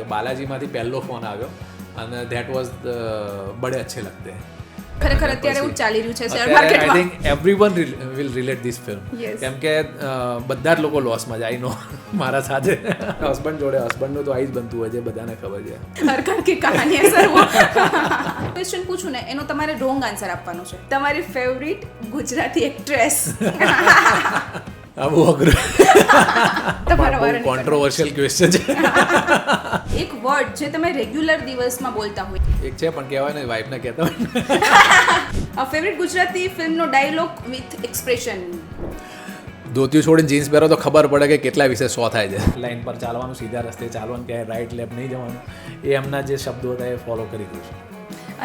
તો બાલાજીમાંથી પહેલો ફોન આવ્યો અને ધેટ વોઝ બડે અચ્છે લગતે. ખરેખર અત્યારે એવું ચાલી રહ્યું છે શેર માર્કેટમાં. I think everyone will relate this film, Yes. કેમ કે બધા જ લોકો લોસમાં જાય. નો મારા સાથે હસબન્ડ જોડે હસબન્ડનું તો આઈ જ બનતું હોય છે, બધાને ખબર છે. હરકત કી કહાની હે સર વો. ક્વેશ્ચન પૂછું ને એનો તમારે રોંગ આન્સર આપવાનો છે. તમારી ફેવરિટ ગુજરાતી એક્ટ્રેસ. આ બહુ અઘરું, તમારા બહુ વાળાની કોન્ટ્રોવર્શિયલ ક્વેશ્ચન છે. એક વર્ડ જે તમે રેગ્યુલર દિવસમાં બોલતા હોય. એક છે પણ કહેવાય ને, વાઈફને કહેતા હોય. ફેવરિટ ગુજરાતી ફિલ્મનો ડાયલોગ વિથ એક્સપ્રેશન. ધોતિયું છોડીને જીન્સ પહેરો તો ખબર પડે કે કેટલા વિશે 100 થાય છે. લાઈન પર ચાલવાનું, સીધા રસ્તે ચાલવાનું, કે રાઈટ લેફ્ટ નહીં જવાનું, એ એમના જે શબ્દો હતા એ ફોલો કરી દઉં છું.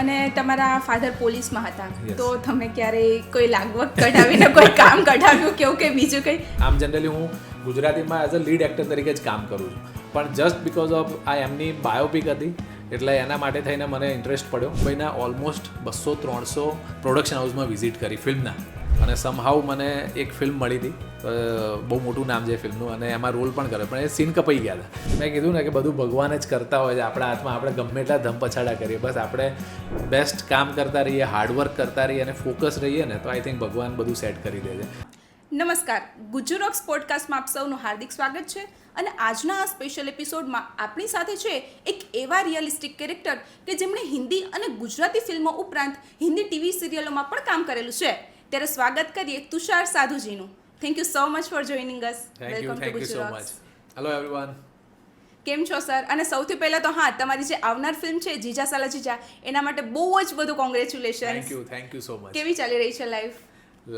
અને તમારા ફાધર પોલીસમાં હતા, Yes. તો તમે ક્યારેય કોઈ લાગવગ કઢાવીને કોઈ કામ કઢાવ્યું કેવું કે બીજું કંઈ? આમ જનરલી હું ગુજરાતીમાં એઝ અ લીડ એક્ટર તરીકે જ કામ કરું છું, પણ જસ્ટ બિકોઝ ઓફ આ એમની બાયોપિક હતી એટલે એના માટે થઈને મને ઇન્ટરેસ્ટ પડ્યો. ભાઈના ઓલમોસ્ટ 200-300 પ્રોડક્શન હાઉસમાં વિઝિટ કરી ફિલ્મના, અને સમહાઉ મને એક ફિલ્મ મળી હતી, બહુ મોટું નામ છે ફિલ્મનું, અને એમાં રોલ પણ કર્યો, પણ એ સીન કપાઈ ગયા હતા. મેં કીધું ને કે બધું ભગવાન જ કરતા હોય છે આપણા હાથમાં. આપણે ગમે એટલા ધમપછાડા કરીએ, બસ આપણે બેસ્ટ કામ કરતા રહીએ, હાર્ડવર્ક કરતા રહીએ અને ફોકસ રહીએ ને, તો આઈ થિંક ભગવાન બધું સેટ કરી દે છે. નમસ્કાર, ગુજરાત પોડકાસ્ટમાં આપ સૌનું હાર્દિક સ્વાગત છે. અને આજના આ સ્પેશિયલ એપિસોડમાં આપણી સાથે છે એક એવા રિયલિસ્ટિક કેરેક્ટર કે જેમણે હિન્દી અને ગુજરાતી ફિલ્મો ઉપરાંત હિન્દી ટીવી સિરિયલોમાં પણ કામ કરેલું છે. ત્યારે સ્વાગત કરીએ તુષાર સાધુજીનું. Thank you so much for joining us. Thank you so much. Hello everyone. કેમ છો સર? અને સૌથી પહેલાં તો હા, તમારી જે આવનાર ફિલ્મ છે જીજા સાલા જીજા, એના માટે બહુ જ બધું congratulation. Thank you so much. કેવી ચાલી રહી છે લાઈફ?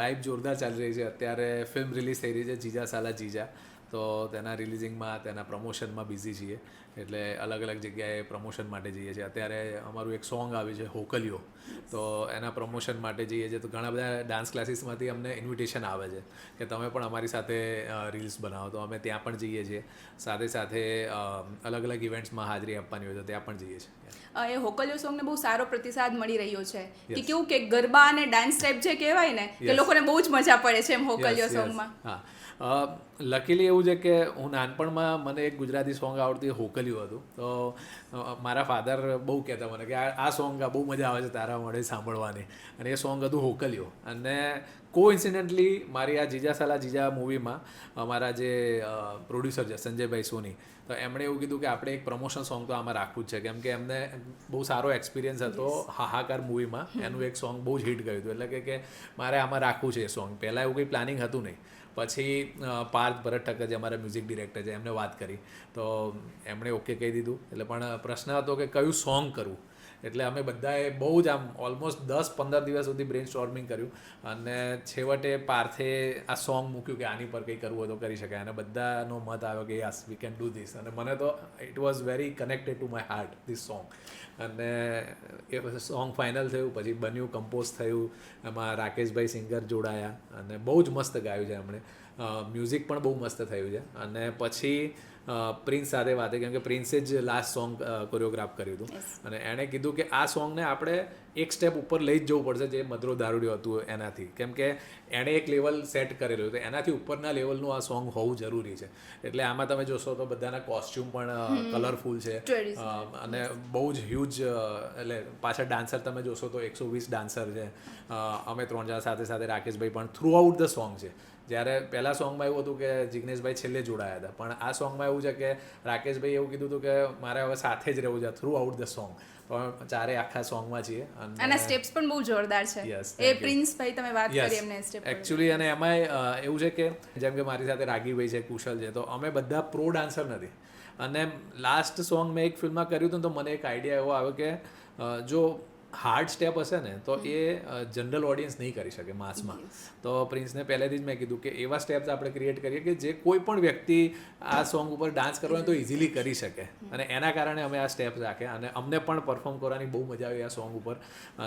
લાઈફ જોરદાર ચાલી રહી છે. અત્યારે ફિલ્મ રિલીઝ થઈ રહી છે જીજા સાલા જીજા, તો તેના રિલીઝિંગમાં, તેના પ્રમોશનમાં બિઝી છીએ, એટલે અલગ અલગ જગ્યાએ પ્રમોશન માટે જઈએ છીએ. અત્યારે અમારું એક સોંગ આવ્યું છે હોકલિયો, તો એના પ્રમોશન માટે જઈએ છીએ. તો ઘણા બધા ડાન્સ ક્લાસીસમાંથી અમને ઇન્વિટેશન આવે છે કે તમે પણ અમારી સાથે રીલ્સ બનાવો, તો અમે ત્યાં પણ જઈએ છીએ. સાથે સાથે અલગ અલગ ઇવેન્ટ્સમાં હાજરી આપવાની હોય તો ત્યાં પણ જઈએ છીએ. એ હોકલિયો સોંગને બહુ સારો પ્રતિસાદ મળી રહ્યો છે કે Yes. કેવું કે ગરબા અને ડાન્સ ટાઈપ જે કહેવાય ને કે Yes. લોકોને બહુ જ મજા પડે છે એમ હોકલિયો Yes, yes. સોંગમાં. હા, લકીલી એવું છે કે હું નાનપણમાં મને એક ગુજરાતી સોંગ આવડતું હોકલિયું હતું, તો મારા ફાધર બહુ કહેતા મને કે આ સોંગ બહુ મજા આવે છે તારા મળે સાંભળવાની, અને એ સોંગ હતું હોકલિયો. અને કોઇન્સિડન્ટલી મારી આ જીજા સાલા જીજા મૂવીમાં અમારા જે પ્રોડ્યુસર છે સંજયભાઈ સોની, તો એમણે એવું કીધું કે આપણે એક પ્રમોશન સોંગ તો આમાં રાખવું જ છે, કેમ કે એમને બહુ સારો એક્સપિરિયન્સ હતો હાહાકાર મૂવીમાં. એનું એક સોંગ બહુ જ હિટ ગયું હતું, એટલે કે મારે આમાં રાખવું છે એ સોંગ. પહેલાં એવું કંઈ પ્લાનિંગ હતું નહીં. પછી પાર્થ ભરત ઠક્કર જે અમારા મ્યુઝિક ડિરેક્ટર છે એમને વાત કરી, તો એમણે ઓકે કહી દીધું. એટલે પણ પ્રશ્ન હતો કે કયું સોંગ કરવું, એટલે અમે બધાએ બહુ જ આમ ઓલમોસ્ટ 10-15 દિવસ સુધી બ્રેઇન સ્ટોર્મિંગ કર્યું, અને છેવટે પાર્થે આ સોંગ મૂક્યું કે આની પર કંઈ કરવું હોય તો કરી શકાય, અને બધાનો મત આવ્યો કે yes we can do this. અને મને તો it was very connected to my heart this song, અને એ સોંગ ફાઇનલ થયું, પછી બન્યું, કમ્પોઝ થયું, એમાં રાકેશભાઈ સિંગર જોડાયા, અને બહુ જ મસ્ત ગાયું છે એમણે. મ્યુઝિક પણ બહુ મસ્ત થયું છે. અને પછી પ્રિન્સ સાથે વાત, કેમ કે પ્રિન્સે જ લાસ્ટ સોંગ કોરિયોગ્રાફ કર્યું હતું, અને એણે કીધું કે આ સોંગને આપણે એક સ્ટેપ ઉપર લઈ જ જવું પડશે જે મધરો દારૂડિયો હતું એનાથી, કેમ કે એણે એક લેવલ સેટ કરેલું હતું, એનાથી ઉપરના લેવલનું આ સોંગ હોવું જરૂરી છે. એટલે આમાં તમે જોશો તો બધાના કોસ્ચ્યુમ પણ કલરફુલ છે, અને બહુ જ હ્યુજ, એટલે પાછળ ડાન્સર તમે જોશો તો 120 ડાન્સર છે. અમે 3 જણા સાથે સાથે રાકેશભાઈ પણ થ્રુ આઉટ ધ સોંગ છે. જ્યારે પહેલાં સોંગમાં એવું હતું કે જિગ્નેશભાઈ છેલ્લે જોડાયા હતા, પણ આ સોંગમાં એવું છે કે રાકેશભાઈ એવું કીધું હતું કે મારે હવે સાથે જ રહેવું છે થ્રુ આઉટ ધ સોંગ. પણ ચારે આખા સોંગમાં છીએ, અને સ્ટેપ્સ પણ બહુ જોરદાર છે. Yes, એ પ્રિન્સ ભાઈ તમે વાત કરી એમને સ્ટેપ એકચ્યુઅલી. અને એમાંય એવું છે કે જેમ કે મારી સાથે રાગીભાઈ છે, કુશલ છે, તો અમે બધા પ્રો ડાન્સર નથી. અને લાસ્ટ સોંગ મેં એક ફિલ્મમાં કર્યું હતું, તો મને એક આઈડિયા એવો આવ્યો કે જો હાર્ડ સ્ટેપ હશે ને તો એ જનરલ ઓડિયન્સ નહીં કરી શકે માસમાં. તો પ્રિન્સને પહેલેથી જ મેં કીધું કે એવા સ્ટેપ્સ આપણે ક્રિએટ કરીએ કે જે કોઈ પણ વ્યક્તિ આ સોંગ ઉપર ડાન્સ કરવાનો તો ઇઝીલી કરી શકે, અને એના કારણે અમે આ સ્ટેપ્સ રાખ્યા, અને અમને પણ પરફોર્મ કરવાની બહુ મજા આવી આ સોંગ ઉપર,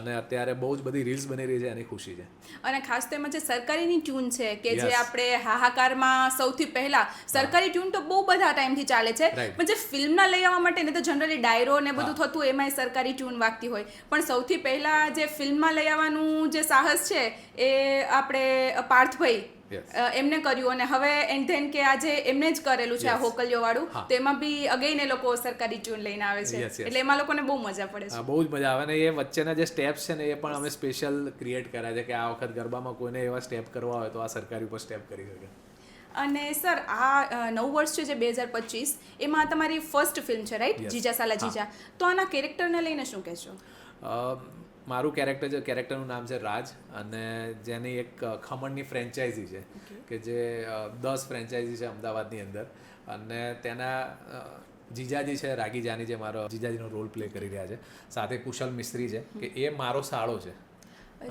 અને અત્યારે બહુ જ બધી રીલ્સ બની રહી છે, એની ખુશી છે. અને ખાસ તો એમાં જે સરકારીની ટ્યુન છે કે જે આપણે હાહાકારમાં સૌથી પહેલા સરકારી ટ્યુન તો બહુ બધા ટાઈમથી ચાલે છે, પણ જે ફિલ્મના લઈ આવવા માટે ને તો જનરલી ડાયરો ને બધું થતું એમાંય સરકારી ટ્યુન વાગતી હોય, પણ સૌથી પહેલા જે ફિલ્મમાં લઈ આવવાનું જે સાહસ છે એ આપણે પાર્થભાઈ Yes. એમને કર્યું અને હવે એન્ડ ધેન કે આજે એમને જ કરેલું છે આ Yes. હોકલીઓ વાળું, હા. તો એમાં બી અગેન એ લોકો સરકારી ટ્યુન લઈને આવે છે. Yes, yes. એટલે એમાં લોકોને બહુ મજા પડે છે. હા, બહુ જ મજા આવે ને એ વચ્ચેના જે સ્ટેપ્સ છે ને એ પણ અમે સ્પેશિયલ ક્રિએટ કર્યા છે કે આ વખત ગરબામાં કોઈને એવા સ્ટેપ કરવા હોય તો આ સરકારી ઉપર સ્ટેપ કરી શકે. અને સર આ નવું વર્ષ છે જે 2025, એમાં તમારી ફર્સ્ટ ફિલ્મ છે રાઈટ, Yes. જીજા સાલા હા. જીજા. તો આના કેરેક્ટરને લઈને શું કહેશો? મારું કેરેક્ટરનું નામ છે રાજ, અને જેની એક ખમણની ફ્રેન્ચાઇઝી છે કે જે 10 ફ્રેન્ચાઇઝી છે અમદાવાદની અંદર, અને તેના જીજાજી છે રાગી જાની, જે મારો જીજાજીનો રોલ પ્લે કરી રહ્યા છે. સાથે કુશલ મિસ્ત્રી છે કે એ મારો સાળો છે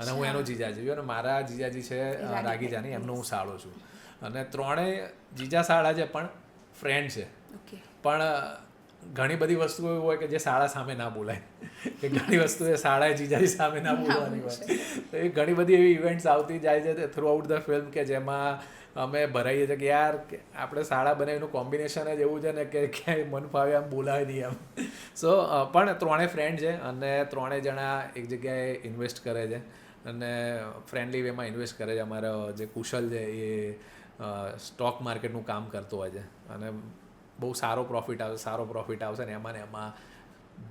અને હું એનો જીજાજી છું, અને મારા જીજાજી છે રાગી જાની, એમનો હું સાળો છું. અને ત્રણેય જીજા સાળા છે પણ ફ્રેન્ડ છે. ઓકે. પણ ઘણી બધી વસ્તુઓ એવું હોય કે જે સાળા સામે ના બોલાય, કે ઘણી વસ્તુ એ સાળાએ જીજાજી સામે ના બોલવાની હોય. તો એ ઘણી બધી એવી ઇવેન્ટ્સ આવતી જાય છે થ્રુ આઉટ ધ ફિલ્મ કે જેમાં અમે ભરાઈએ છીએ કે યાર કે આપણે સાળા બનાવીનું કોમ્બિનેશન જ એવું છે ને કે ક્યાંય મન ફાવે આમ બોલાય નહીં આમ. સો પણ ત્રણેય ફ્રેન્ડ છે અને ત્રણેય જણા એક જગ્યાએ ઇન્વેસ્ટ કરે છે અને ફ્રેન્ડલી વેમાં ઇન્વેસ્ટ કરે છે. અમારો જે કુશલ છે એ સ્ટોક માર્કેટનું કામ કરતો હોય છે અને બહુ સારો પ્રોફિટ આવશે ને એમાં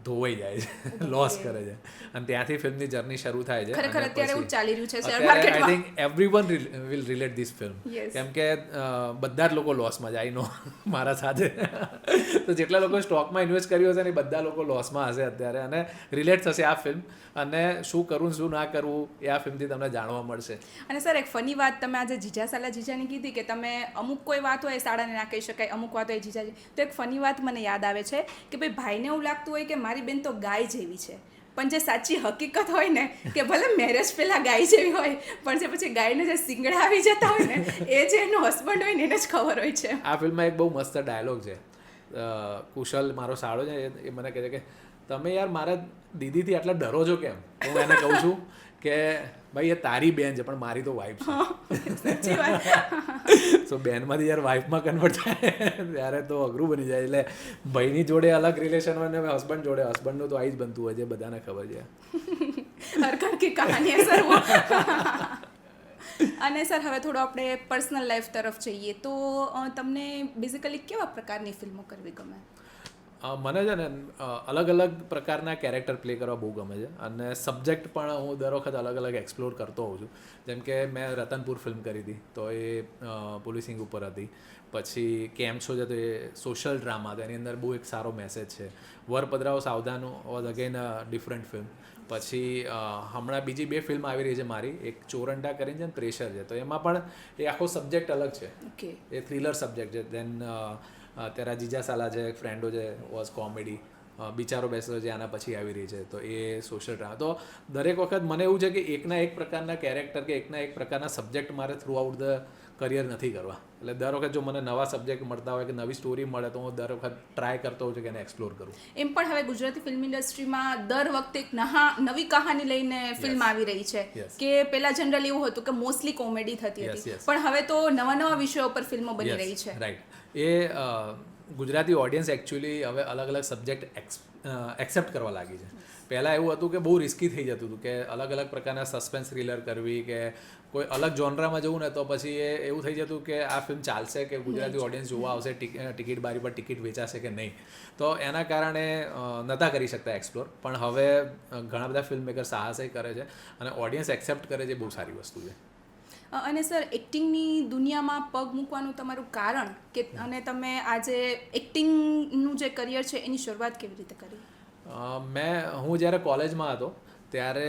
ધોવાઈ જાય છે, લોસ કરે છે, અને ત્યાંથી ફિલ્મની જર્ની શરૂ થાય છે. ખરેખર અત્યારે એવું ચાલી રહ્યું છે શેર આઈ માર્કેટમાં. Think everyone will relate this film, Yes. કેમ કે બધા જ લોકો લોસમાં જાય નો મારા સાથે. તો જેટલા લોકો સ્ટોકમાં ઇન્વેસ્ટ કર્યું હશે ને એ બધા લોકો લોસમાં હશે અત્યારે, અને રિલેટ થશે આ ફિલ્મ, અને શું કરવું શું ના કરવું એ આ ફિલ્મથી તમને જાણવા મળશે. અને સર એક ફની વાત તમે આજે જીજા સાલા જીજાની કીધી કે તમે અમુક કોઈ વાત હોય શાળાને ના કહી શકાય, અમુક વાત હોય જીજાજી, તો એક ફની વાત મને યાદ આવે છે કે ભાઈ ભાઈને એવું લાગતું હોય કે મારી બેન તો ગાય જેવી છે, પણ જે સાચી હકીકત હોય ને કે ભલે મેરેજ પહેલાં ગાય જેવી હોય, પણ જે પછી ગાયને જે સિંગડા આવી જતા હોય ને એ જે એનો હસબન્ડ હોય ને એને જ ખબર હોય છે. આ ફિલ્મમાં એક બહુ મસ્ત ડાયલોગ છે. કુશલ મારો સાળો છે એ મને કહે છે કે તમે યાર મારા દીદીથી આટલા ડરો છો કેમ? હું એને કહું છું કે ભાઈ એ તારી બેન છે પણ મારી તો વાઈફ છે. સાચી વાત. સો બેનમાંથી જ્યારે વાઈફમાં કન્વર્ટ થાય ત્યારે તો અઘરું બની જાય. એટલે ભાઈની જોડે અલગ રિલેશન હોય ને હસબન્ડ જોડે, હસબન્ડનું તો આ જ બનતું હોય છે, બધાને ખબર છે. હર ઘર કી કહાની હે સર વો. અને સર હવે થોડો આપણે પર્સનલ લાઈફ તરફ જઈએ તો તમને બેઝિકલી કેવા પ્રકારની ફિલ્મો કરવી ગમે? મને છે ને અલગ અલગ પ્રકારના કેરેક્ટર પ્લે કરવા બહુ ગમે છે, અને સબ્જેક્ટ પણ હું દર વખત અલગ અલગ એક્સપ્લોર કરતો હોઉં છું. જેમ કે મેં રતનપુર ફિલ્મ કરી હતી તો એ પોલીસિંગ ઉપર હતી. પછી કેમ છો છે તો એ સોશિયલ ડ્રામા હતો, એની અંદર બહુ એક સારો મેસેજ છે. વર પધરાઓ સાવધાન was again a different film. પછી હમણાં બીજી 2 ફિલ્મ આવી રહી છે મારી, એક ચોરંડા કરીને છે ને પ્રેશર છે, તો એમાં પણ એ આખો સબ્જેક્ટ અલગ છે. ઓકે. એ થ્રિલર સબ્જેક્ટ છે. દેન અત્યારે જીજા સાલા છે, ફ્રેન્ડો છે, વોઝ કોમેડી. બિચારો બેસલો છે આના પછી આવી રહી છે, તો એ સોશિયલ ડ્રામા. તો દરેક વખત મને એવું છે કે એકના એક પ્રકારના કેરેક્ટર કે એકના એક પ્રકારના સબ્જેક્ટ મારે થ્રુ આઉટ ધ કરિયર નથી કરવા. એટલે દર વખત જો મને નવા સબ્જેક્ટ મળતા હોય કે નવી સ્ટોરી મળે તો હું દર વખત ટ્રાય કરતો હોઉં છું કે એને એક્સપ્લોર કરું. એમ પણ હવે ગુજરાતી ફિલ્મ ઇન્ડસ્ટ્રીમાં દર વખતે એક નવી કહાની લઈને ફિલ્મ આવી રહી છે. Yes. કે પહેલા જનરલી એવું હતું કે મોસ્ટલી કોમેડી થતી Yes, હતી, yes. પણ હવે તો નવા વિષયો પર ફિલ્મો બની રહી છે. રાઈટ. એ ગુજરાતી ઓડિયન્સ એકચ્યુઅલી હવે અલગ અલગ સબ્જેક્ટ એક્સેપ્ટ કરવા લાગી છે. પહેલાં એવું હતું કે બહુ રિસ્કી થઈ જતું હતું કે અલગ અલગ પ્રકારના સસ્પેન્સ થ્રિલર કરવી કે કોઈ અલગ જોનરામાં જવું ને તો પછી એ એવું થઈ જતું કે આ ફિલ્મ ચાલશે કે ગુજરાતી ઓડિયન્સ જોવા આવશે, ટિકિટ બારી પર ટિકિટ વેચાશે કે નહીં. તો એના કારણે નહોતા કરી શકતા એક્સપ્લોર. પણ હવે ઘણા બધા ફિલ્મ મેકર સાહસે કરે છે અને ઓડિયન્સ એક્સેપ્ટ કરે છે, બહુ સારી વસ્તુ છે. અને સર એક્ટિંગની દુનિયામાં પગ મૂકવાનું તમારું કારણ કે અને તમે આજે એક્ટિંગનું જે કરિયર છે એની શરૂઆત કેવી રીતે કરી? હું જ્યારે કોલેજમાં હતો ત્યારે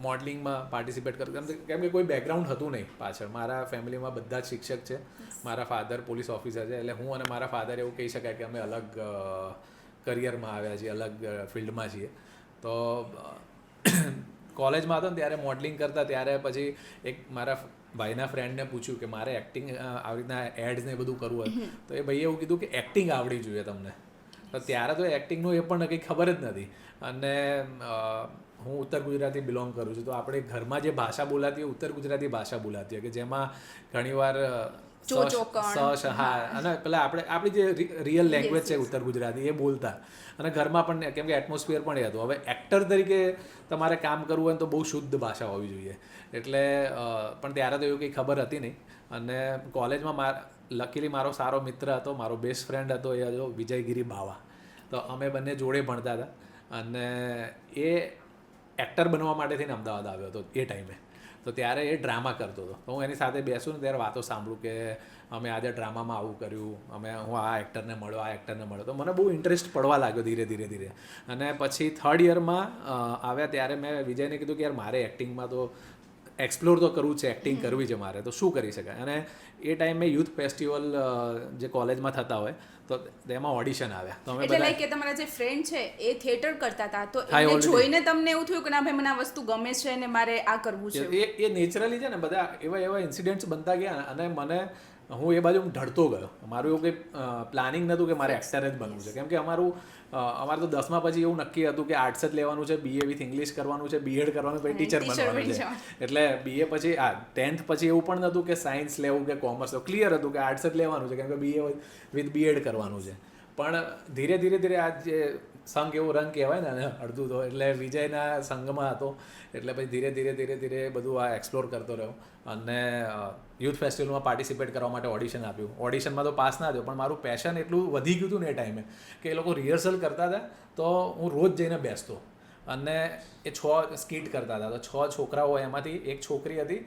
મોડલિંગમાં પાર્ટિસિપેટ કરતો, કેમ કે કોઈ બેકગ્રાઉન્ડ હતું નહીં પાછળ. મારા ફેમિલીમાં બધા જ શિક્ષક છે. મારા ફાધર પોલીસ ઓફિસર છે, એટલે હું અને મારા ફાધર એવું કહી શકાય કે અમે અલગ કરિયરમાં આવ્યા છીએ, અલગ ફિલ્ડમાં છીએ. તો કોલેજમાં હતો ને ત્યારે મોડલિંગ કરતા ત્યારે પછી એક મારા ભાઈના ફ્રેન્ડને પૂછ્યું કે મારે એક્ટિંગ આવી રીતના એડ્સ ને બધું કરવું હોય, તો એ ભાઈએ એવું કીધું કે એક્ટિંગ આવડવી જોઈએ તમને. તો ત્યારે તો એક્ટિંગનું એ પણ કંઈ ખબર જ નથી. અને હું ઉત્તર ગુજરાતી બિલોંગ કરું છું, તો આપણે ઘરમાં જે ભાષા બોલાતી હોય ઉત્તર ગુજરાતી ભાષા બોલાતી હોય કે જેમાં ઘણીવાર ચોચોકણ. હા, અને પેલા આપણી જે રિયલ લેંગ્વેજ Yes, છે yes. ઉત્તર ગુજરાતી એ બોલતા, અને ઘરમાં પણ કેમ કે એટમોસ્ફિયર પણ એ હતું. હવે એક્ટર તરીકે તમારે કામ કરવું હોય ને તો બહુ શુદ્ધ ભાષા હોવી જોઈએ, એટલે પણ ત્યારે તો એવું કંઈ ખબર હતી નહીં. અને કોલેજમાં લકીલી મારો સારો મિત્ર હતો, મારો બેસ્ટ ફ્રેન્ડ હતો, એ હતો વિજયગીરી બાવા. તો અમે બંને જોડે ભણતા હતા, અને એ એક્ટર બનવા માટે થઈને અમદાવાદ આવ્યો હતો એ ટાઈમે. તો ત્યારે એ ડ્રામા કરતો હતો, તો હું એની સાથે બેસું ને ત્યારે વાતો સાંભળું કે અમે આજે ડ્રામામાં આવું કર્યું, હું આ એક્ટરને મળ્યો. તો મને બહુ ઇન્ટરેસ્ટ પડવા લાગ્યો ધીરે. અને પછી થર્ડ યરમાં આવ્યા ત્યારે મેં વિજયને કીધું કે યાર મારે એક્ટિંગમાં તો એક્સપ્લોર તો કરવું છે, એક્ટિંગ કરવી છે મારે, તો શું કરી શકાય. અને એ ટાઈમે યુથ ફેસ્ટિવલ જે કોલેજમાં થતા હોય તો તેમાં ઓડિશન આવ્યા. તો અમે એટલે બધા લાઈક કે તમારા જે ફ્રેન્ડ છે એ થિયેટર કરતા હતા, તો હા, એને already. જોઈને તમને એવું થયું કે ના ભાઈ મને આ વસ્તુ ગમે છે ને મારે આ કરવું છે. એ નેચરલી છે ને, બધા એવા ઇન્સિડન્ટ્સ બનતા ગયા, અને હું એ બાજુ ઢળતો ગયો. મારું એવું કંઈ પ્લાનિંગ નહોતું કે મારે એક્ટર જ બનવું છે, કેમ કે અમારે તો 10મા પછી એવું નક્કી હતું કે આર્ટ્સ જ લેવાનું છે, BA વિથ ઇંગ્લિશ કરવાનું છે, BEd કરવાનું, પછી ટીચર બનવાનું છે. એટલે BA પછી 10th પછી એવું પણ નહોતું કે સાયન્સ લેવું કે કોમર્સ લેવું, ક્લિયર હતું કે આર્ટ્સ જ લેવાનું છે, કેમ કે BA વિથ BEd કરવાનું છે. પણ ધીરે આ જે સંઘ એવો રંગ કહેવાય ને અડધું તો, એટલે વિજયના સંઘમાં હતો, એટલે પછી ધીરે બધું આ એક્સપ્લોર કરતો રહ્યો. અને યુથ ફેસ્ટિવલમાં પાર્ટિસિપેટ કરવા માટે ઓડિશન આપ્યું. ઓડિશનમાં તો પાસ ના થયો, પણ મારું પેશન એટલું વધી ગયું હતું ને એ ટાઈમે કે એ લોકો રિહર્સલ કરતા હતા તો હું રોજ જઈને બેસતો, અને એ 6 સ્કીટ કરતા હતા. તો 6 છોકરાઓ હોય, એમાંથી એક છોકરી હતી,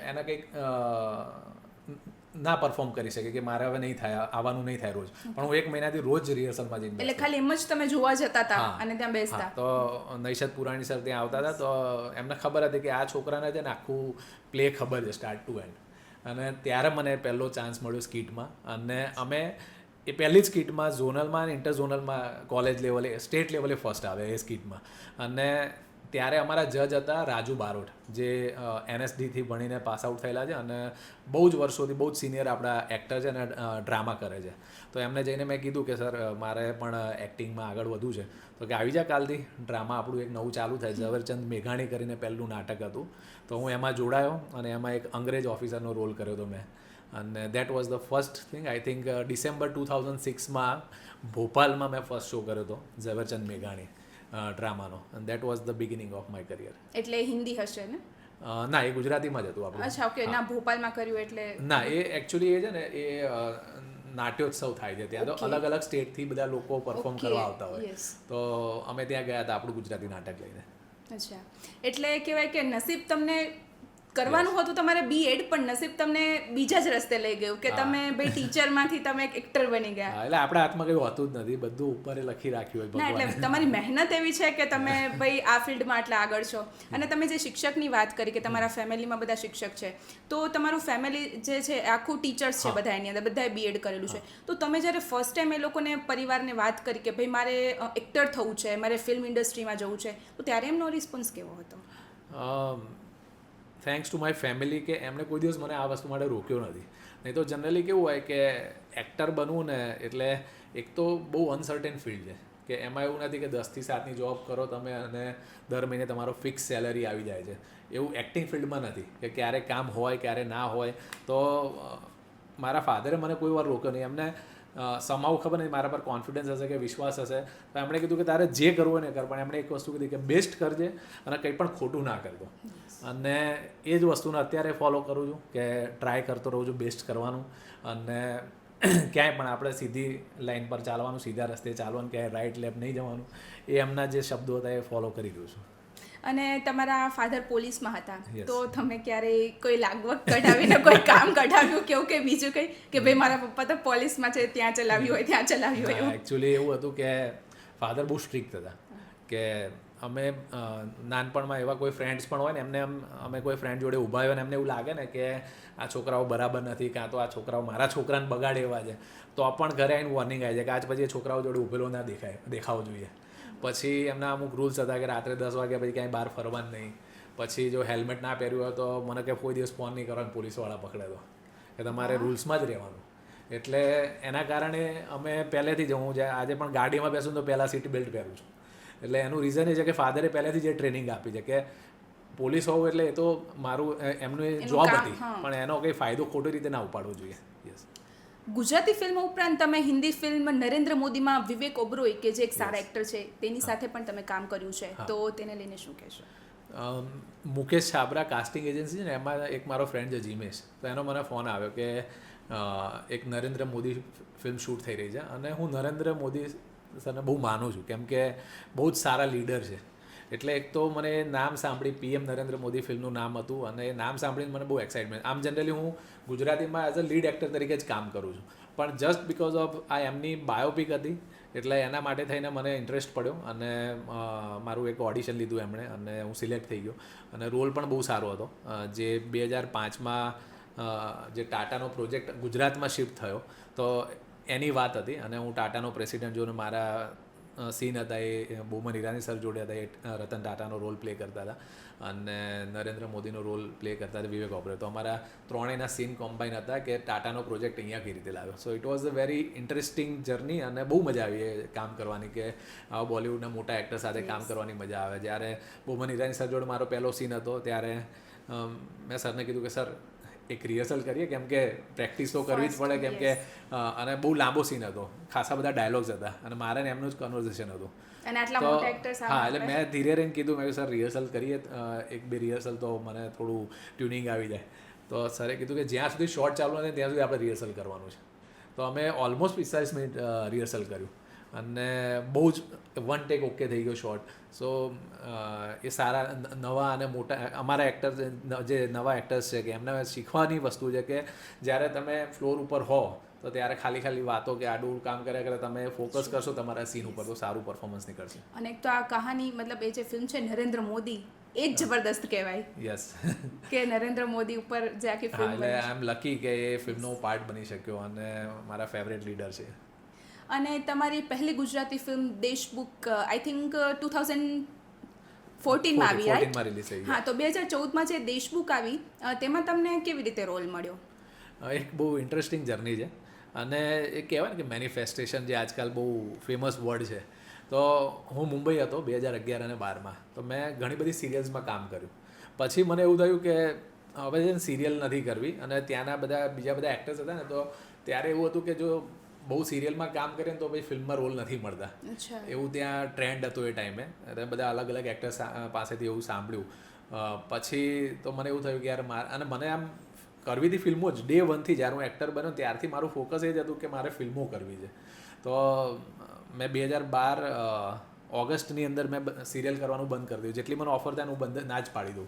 એને કંઈક ના પરફોર્મ કરી શકે કે મારે હવે નહીં થાય, આવવાનું નહીં થાય રોજ, પણ હું 1 મહિનાથી રોજ રિહર્સલમાં જઈને એટલે ખાલી એમ જ તમે જોવા જતા હતા અને ત્યાં બેસતા. તો નૈશદ પુરાણી સર ત્યાં આવતા હતા, તો એમને ખબર હતી કે આ છોકરાને છે ને આખું પ્લે ખબર છે સ્ટાર્ટ ટુ એન્ડ. અને ત્યારે મને પહેલો ચાન્સ મળ્યો સ્કીટમાં, અને અમે એ પહેલી જ સ્કીટમાં ઝોનલમાં અને ઇન્ટર ઝોનલમાં કોલેજ લેવલે, સ્ટેટ લેવલે ફર્સ્ટ આવે એ સ્કીટમાં. અને ત્યારે અમારા જજ હતા રાજુ બારોટ, જે NSDથી ભણીને પાસ આઉટ થયેલા છે, અને બહુ જ વર્ષોથી બહુ જ સિનિયર આપણા એક્ટર છે અને ડ્રામા કરે છે. તો એમને જઈને મેં કીધું કે સર મારે પણ એક્ટિંગમાં આગળ વધવું છે, તો કે આવી જા કાલથી, ડ્રામા આપણું એક નવું ચાલુ થાય, ઝવેરચંદ મેઘાણી કરીને પહેલું નાટક હતું. તો હું એમાં જોડાયો, અને એમાં એક અંગ્રેજ ઓફિસરનો રોલ કર્યો હતો મેં. અને that was the first thing. I think December 2006માં ભોપાલમાં મેં ફર્સ્ટ શો કર્યો હતો ઝવેરચંદ મેઘાણી ડ્રામાનો, and that was the beginning of my career. એટલે હિન્દી હશે ને? ના, એ ગુજરાતીમાં જ હતું આપણું. અચ્છા, ઓકે. ના, ભોપાલમાં કર્યું એટલે ના, એ એકચ્યુઅલી એ છે ને, એ નાટ્યોત્સવ થાય છે ત્યાં, તો અલગ સ્ટેટથી બધા લોકો પરફોર્મ કરવા આવતા હોય. તો અમે ત્યાં ગયા હતા આપણું ગુજરાતી નાટક લઈને. અચ્છા, એટલે કહેવાય કે નસીબ તમને કરવાનું હતું તમારે BEd, પણ નસીબ તમને બીજા જ રસ્તે લઈ ગયું કે તમે ભાઈ ટીચરમાંથી તમે એક એક્ટર બની ગયા. એટલે આપણા હાથમાં કંઈ હોતું જ નથી, બધું ઉપર લખી રાખ્યું હોય ના, ભગવાને. એટલે તમારી મહેનત એવી છે કે તમે ભાઈ આ ફિલ્ડમાં આટલા આગળ છો. અને તમે જે શિક્ષકની વાત કરી કે તમારા ફેમિલીમાં બધા શિક્ષક છે, તો તમારું ફેમિલી જે છે આખું ટીચર્સ છે બધા, એની અંદર બધાએ BEd કરેલું છે. તો તમે જ્યારે ફર્સ્ટ ટાઈમ એ લોકોને પરિવારને વાત કરી કે ભાઈ મારે એક્ટર થવું છે, મારે ફિલ્મ ઇન્ડસ્ટ્રીમાં જવું છે, તો ત્યારે એમનો રિસ્પોન્સ કેવો હતો? થેન્ક્સ ટુ માય ફેમિલી કે એમણે કોઈ દિવસ મને આ વસ્તુ માટે રોક્યો નથી. નહીં તો જનરલી કેવું હોય કે એક્ટર બનવું ને એટલે એક તો બહુ અનસર્ટેન ફિલ્ડ છે, કે એમાં એવું નથી કે 10 થી 7ની જોબ કરો તમે અને દર મહિને તમારો ફિક્સ સેલરી આવી જાય છે. એવું એક્ટિંગ ફિલ્ડમાં નથી કે ક્યારે કામ હોય ક્યારે ના હોય. તો મારા ફાધરે મને કોઈ વાર રોક્યો નહીં. એમને સમાવું ખબર નહીં મારા પર કોન્ફિડન્સ હશે કે વિશ્વાસ હશે, તો એમણે કીધું કે તારે જે કરવું હોય ને કર, પણ એમણે એક વસ્તુ કીધી કે બેસ્ટ કરજે અને કંઈ પણ ખોટું ના કરતો. અને એ જ વસ્તુને અત્યારે ફોલો કરું છું કે ટ્રાય કરતો રહું છું બેસ્ટ કરવાનું, અને ક્યાંય પણ આપણે સીધી લાઈન પર ચાલવાનું, સીધા રસ્તે ચાલવાનું, ક્યાંય રાઈટ લેફ્ટ નહીં જવાનું. એ એમના જે શબ્દો હતા એ ફોલો કરી રહ્યું છું. અને તમારા ફાધર પોલીસમાં હતા, તો તમે ક્યારેય કોઈ લાગવગ કઢાવીને કોઈ કામ કઢાવ્યું કેવું કે બીજું કંઈ કે ભાઈ મારા પપ્પા તો પોલીસમાં છે, ત્યાં ચલાવ્યું હોય ત્યાં ચલાવ્યું હોય? એકચ્યુઅલી એવું હતું કે ફાધર બહુ સ્ટ્રિક્ટ હતા, કે અમે નાનપણમાં એવા કોઈ ફ્રેન્ડ્સ પણ હોય ને, એમને અમે કોઈ ફ્રેન્ડ જોડે ઊભા હોય ને એમને એવું લાગે ને કે આ છોકરાઓ બરાબર નથી, કાં તો આ છોકરાઓ મારા છોકરાને બગાડે એવા છે, તો પણ ઘરે આવીને વોર્નિંગ આવી જાય કે આજ પછી એ છોકરાઓ જોડે ઊભેલો ના દેખાવો જોઈએ. પછી એમના અમુક રૂલ્સ હતા કે રાત્રે 10 વાગ્યા પછી ક્યાંય બહાર ફરવાનું નહીં. પછી જો હેલ્મેટ ના પહેર્યું હોય તો મને કે કોઈ દિવસ ફોન નહીં કરવાનો, પોલીસવાળા પકડે તો કે તમારે રૂલ્સમાં જ રહેવાનું. એટલે એના કારણે અમે પહેલેથી જ, હું આજે પણ ગાડીમાં બેસું તો પહેલાં સીટ બેલ્ટ પહેરું છું. એટલે એનું રીઝન એ છે કે ફાધરે પહેલેથી જે ટ્રેનિંગ આપી છે કે પોલીસ હોવું એટલે એ તો મારું એમનું એનું જોબ કામ, હતી, હા. પણ એનો કંઈ ફાયદો ખોટી રીતે ના ઉપાડવો જોઈએ. યસ. ગુજરાતી ફિલ્મ ઉપરાંત તમે હિન્દી ફિલ્મ નરેન્દ્ર મોદીમાં વિવેક ઓબરોય કે જે એક સારા Yes. એક્ટર છે તેની સાથે પણ તમે કામ કર્યું છે, હા. તો તેને લઈને શું કહેશો? મુકેશ છાબરા કાસ્ટિંગ એજન્સી છે ને, એમાં એક મારો ફ્રેન્ડ છે જીમેશ, તો એનો મને ફોન આવ્યો કે એક નરેન્દ્ર મોદી ફિલ્મ શૂટ થઈ રહી છે, અને હું નરેન્દ્ર મોદી સરને બહુ માનું છું કેમ કે બહુ જ સારા લીડર છે. એટલે એક તો મને નામ સાંભળી, પીએમ નરેન્દ્ર મોદી ફિલ્મનું નામ હતું, અને એ નામ સાંભળીને મને બહુ એક્સાઇટમેન્ટ. આમ જનરલી હું ગુજરાતીમાં એઝ અ લીડ એક્ટર તરીકે જ કામ કરું છું, પણ જસ્ટ બિકોઝ ઓફ આ એમની બાયોપિક હતી એટલે એના માટે થઈને મને ઇન્ટરેસ્ટ પડ્યો, અને મારું એક ઓડિશન લીધું એમણે, અને હું સિલેક્ટ થઈ ગયો, અને રોલ પણ બહુ સારો હતો. જે 2005માં જે ટાટાનો પ્રોજેક્ટ ગુજરાતમાં શિફ્ટ થયો તો એની વાત હતી, અને હું ટાટાનો પ્રેસિડેન્ટ જોઈને મારા સીન હતા એ બોમન ઈરાની સર જોડે હતા, એ રતન ટાટાનો રોલ પ્લે કરતા હતા, અને નરેન્દ્ર મોદીનો રોલ પ્લે કરતા હતા વિવેક ઓબરોય. તો અમારા ત્રણેયના સીન કોમ્બાઈન હતા કે ટાટાનો પ્રોજેક્ટ અહીંયા કઈ રીતે લાવ્યો. So it was a very interesting journey, અને બહુ મજા આવી એ કામ કરવાની, કે આવા બોલિવૂડના મોટા એક્ટર સાથે કામ કરવાની મજા આવે. જ્યારે બોમન ઈરાની સર જોડે મારો પહેલો સીન હતો ત્યારે મેં સરને કીધું કે સર એક રિહર્સલ કરીએ, કેમ કે પ્રેક્ટિસ તો કરવી જ પડે, કેમ કે અને બહુ લાંબો સીન હતો, ખાસા બધા ડાયલોગ્સ હતા, અને મારે ને એમનું જ કન્વર્ઝેશન હતું. અને આટલા તો મોટા એક્ટર સામે હા, એટલે આપણે- મેં ધીરે રહીને કીધું, મેં સર રિહર્સલ કરીએ, એક બે રિહર્સલ તો મને થોડું ટ્યુનિંગ આવી જાય. તો સરે કીધું કે જ્યાં સુધી શોર્ટ ચાલુ નથી ત્યાં સુધી આપણે રિહર્સલ કરવાનું છે. તો અમે ઓલમોસ્ટ 45 મિનિટ રિહર્સલ કર્યું, અને બહુ જ વન ટેક ઓકે થઈ ગયો શોર્ટ. સો એ સારા નવા અને મોટા અમારા એક્ટર જે નવા એક્ટર્સ છે, કે એમને શીખવાની વસ્તુ છે કે જ્યારે તમે ફ્લોર ઉપર હો તો ત્યારે ખાલી વાતો કે આડું કામ કર્યા કરે, તમે ફોકસ કરશો તમારા સીન ઉપર તો સારું પરફોર્મન્સ નીકળશે. અને એક તો આ કહાની, મતલબ એ જે ફિલ્મ છે નરેન્દ્ર મોદી, એ જ જબરદસ્ત કહેવાય યસ. કે નરેન્દ્ર મોદી ઉપર જે આખી હા, ફિલ્મ એટલે બની. આઈ એમ લકી કે એ ફિલ્મનો પાર્ટ બની શક્યો, અને મારા ફેવરેટ લીડર છે. અને તમારી પહેલી ગુજરાતી ફિલ્મ દેશબુક આઈ થિંક 2014માં આવી, 14 રાઈટ? માં રિલીઝ થઈ હા, તો 2014માં જે દેશબુક આવી તેમાં તમને કેવી રીતે રોલ મળ્યો? એક બહુ ઇન્ટરેસ્ટિંગ જર્ની છે, અને એ કહેવાય ને કે મેનિફેસ્ટેશન જે આજકાલ બહુ ફેમસ વર્ડ છે. તો હું મુંબઈ હતો 2011 અને 12માં, તો મેં ઘણી બધી સિરિયલ્સમાં કામ કર્યું. પછી મને એવું થયું કે હવે છે ને સિરિયલ નથી કરવી, અને ત્યાંના બીજા બધા એક્ટર્સ હતા ને, તો ત્યારે એવું હતું કે જો બહુ સિરિયલમાં કામ કરીએ ને તો પછી ફિલ્મમાં રોલ નથી મળતા. અચ્છા. એવું ત્યાં ટ્રેન્ડ હતો એ ટાઈમે, એટલે બધા અલગ અલગ એક્ટર્સ પાસેથી એવું સાંભળ્યું. પછી તો મને એવું થયું કે યાર અને મને આમ કરવી હતી ફિલ્મો જ. ડે વનથી જ્યારે હું એક્ટર બન્યો ત્યારથી મારું ફોકસ એ જ હતું કે મારે ફિલ્મો કરવી છે. તો મેં 2012 ઓગસ્ટની અંદર મેં સિરિયલ કરવાનું બંધ કરી દીધું. જેટલી મને ઓફર થાય હું બંધ ના જ પાડી દઉં.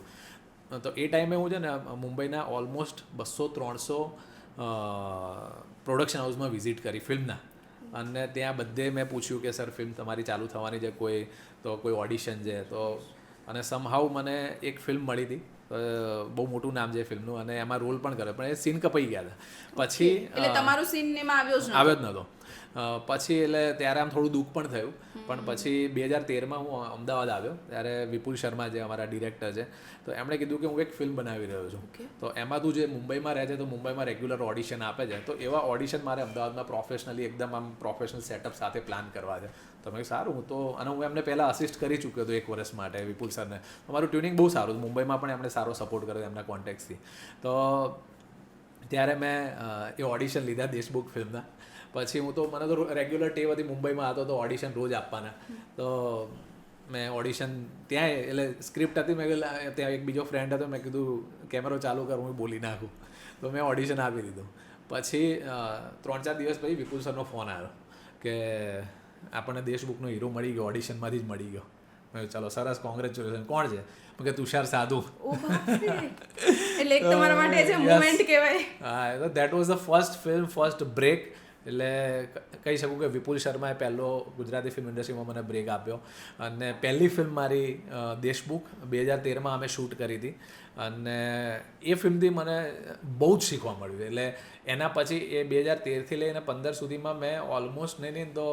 તો એ ટાઈમે હું છે ને મુંબઈના ઓલમોસ્ટ 200-300 પ્રોડક્શન હાઉસમાં વિઝિટ કરી ફિલ્મના, અને ત્યાં બધે મેં પૂછ્યું કે સર ફિલ્મ તમારી ચાલુ થવાની છે, કોઈ ઓડિશન છે તો. અને સમહાઉ મને એક ફિલ્મ મળી હતી, બહુ મોટું નામ છે ફિલ્મનું, અને એમાં રોલ પણ કર્યો, પણ એ સીન કપાઈ ગયા હતા. પછી એટલે તમારું સીન એમાં આવ્યો જ આવ્યો જ નહોતો. પછી એટલે ત્યારે આમ થોડું દુઃખ પણ થયું, પણ પછી 2013માં હું અમદાવાદ આવ્યો ત્યારે વિપુલ શર્મા જે અમારા ડિરેક્ટર છે, તો એમણે કીધું કે હું એક ફિલ્મ બનાવી રહ્યો છું, તો એમાં તું જે મુંબઈમાં રહે છે તો મુંબઈમાં રેગ્યુલર ઓડિશન આપે છે, તો એવા ઓડિશન મારે અમદાવાદમાં પ્રોફેશનલી એકદમ આમ પ્રોફેશનલ સેટઅપ સાથે પ્લાન કરવા છે. તો મેં સારું, અને હું એમને પહેલાં અસિસ્ટ કરી ચૂક્યો હતો 1 વર્ષ માટે વિપુલ સરને. મારું ટ્યુનિંગ બહુ સારું, મુંબઈમાં પણ એમણે સારો સપોર્ટ કર્યો એમના કોન્ટેક્ટથી. તો ત્યારે મેં એ ઓડિશન લીધા દેશબુક ફિલ્મના. પછી મને તો રેગ્યુલર ટેવ હતી, મુંબઈમાં હતો તો ઓડિશન રોજ આપવાના. તો મેં ઓડિશન ત્યાં, એટલે સ્ક્રિપ્ટ હતી, મેં ત્યાં એક બીજો ફ્રેન્ડ હતો, મેં કીધું કેમેરો ચાલુ કર, હું બોલી નાખું. તો મેં ઓડિશન આપી દીધું. પછી 3-4 દિવસ પછી વિપુલ સરનો ફોન આવ્યો કે આપણને દેશબુકનો હીરો મળી ગયો, ઓડિશનમાંથી જ મળી ગયો. મેં ચાલો સરસ, કોંગ્રેચ્યુલેશન. કોણ છે? કે તુષાર સાધુ. ઓ બાપ રે. એટલે એક તમારા માટે જે મોમેન્ટ કહેવાય. હા, that was the first film, first break. એટલે કહી શકું કે વિપુલ શર્માએ પહેલો ગુજરાતી ફિલ્મ ઇન્ડસ્ટ્રીમાં મને બ્રેક આપ્યો. અને પહેલી ફિલ્મ મારી દેશબુક 2013માં અમે શૂટ કરી હતી, અને એ ફિલ્મથી મને બહુ જ શીખવા મળ્યું. એટલે એના પછી એ 2013થી લઈને 2015 સુધીમાં મેં ઓલમોસ્ટ નહીં તો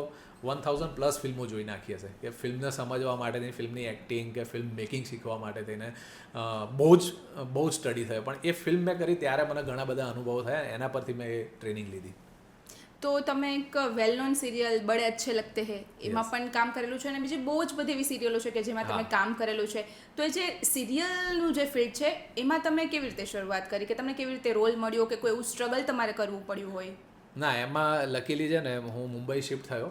1000+ ફિલ્મો જોઈ નાખી હશે, કે ફિલ્મને સમજવા માટેની, ફિલ્મની એક્ટિંગ કે ફિલ્મ મેકિંગ શીખવા માટે થઈને બહુ જ સ્ટડી થયો. પણ એ ફિલ્મ મેં કરી ત્યારે મને ઘણા બધા અનુભવો થયા, એના પરથી મેં એ ટ્રેનિંગ લીધી. તો તમે એક વેલ નોન સિરિયલ બડે અચ્છે લગતે હે એમાં પણ કામ કરેલું છે અને બીજી બહુ જ બધી એવી સિરિયલો છે કે જેમાં તમે કામ કરેલું છે. તો એ જે સિરિયલનું જે ફિલ્ડ છે એમાં તમે કેવી રીતે શરૂઆત કરી કે તમને કેવી રીતે રોલ મળ્યો કે કોઈ એવું સ્ટ્રગલ તમારે કરવું પડ્યું હોય? ના, એમાં લકીલી છે ને હું મુંબઈ શિફ્ટ થયો.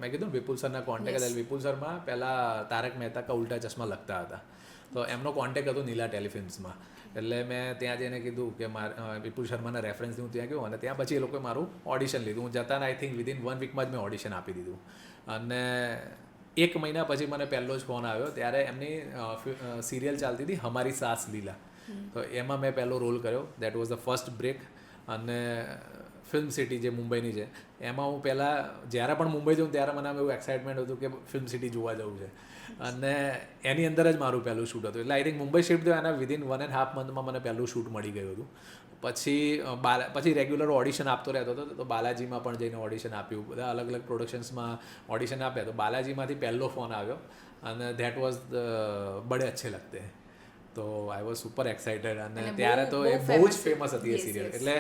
મેં કીધું વિપુલ સરના કોન્ટેક્ટ હતા. વિપુલ સરમાં પહેલાં તારક મહેતા કા ઉલ્ટા ચશ્મા લખતા હતા, તો એમનો કોન્ટેક્ટ હતો નીલા ટેલિફિલ્મ્સમાં. એટલે મેં ત્યાં જઈને કીધું કે વિપુલ શર્માના રેફરન્સથી હું ત્યાં ગયો અને ત્યાં પછી એ લોકોએ મારું ઓડિશન લીધું. હું જતાને આઈ થિંક વિધિન 1 વીકમાં જ મેં ઓડિશન આપી દીધું અને 1 મહિના પછી મને પહેલો જ ફોન આવ્યો. ત્યારે એમની સિરિયલ ચાલતી હતી હમારી સાસ લીલા, તો એમાં મેં પહેલો રોલ કર્યો. That was the first break. અને ફિલ્મ સિટી જે મુંબઈની છે એમાં હું પહેલાં જ્યારે પણ મુંબઈ જાઉં ત્યારે મને આમ એવું એક્સાઇટમેન્ટ હતું કે ફિલ્મ સિટી જોવા જવું છે અને એની અંદર જ મારું પહેલું શૂટ હતું. એટલે આઈ થિંક મુંબઈ શિફ્ટ થયો એના વિધિન 1.5 મંથમાં મને પહેલું શૂટ મળી ગયું હતું. પછી રેગ્યુલર ઓડિશન આપતો રહેતો હતો. તો બાલાજીમાં પણ જઈને ઓડિશન આપ્યું, બધા અલગ અલગ પ્રોડક્શન્સમાં ઓડિશન આપ્યા. તો બાલાજીમાંથી પહેલો ફોન આવ્યો અને ધેટ વોઝ બડે અચ્છે લગતે. તો આઈ વોઝ સુપર એક્સાઇટેડ અને ત્યારે તો એ બહુ જ ફેમસ હતી એ સિરિયલ. એટલે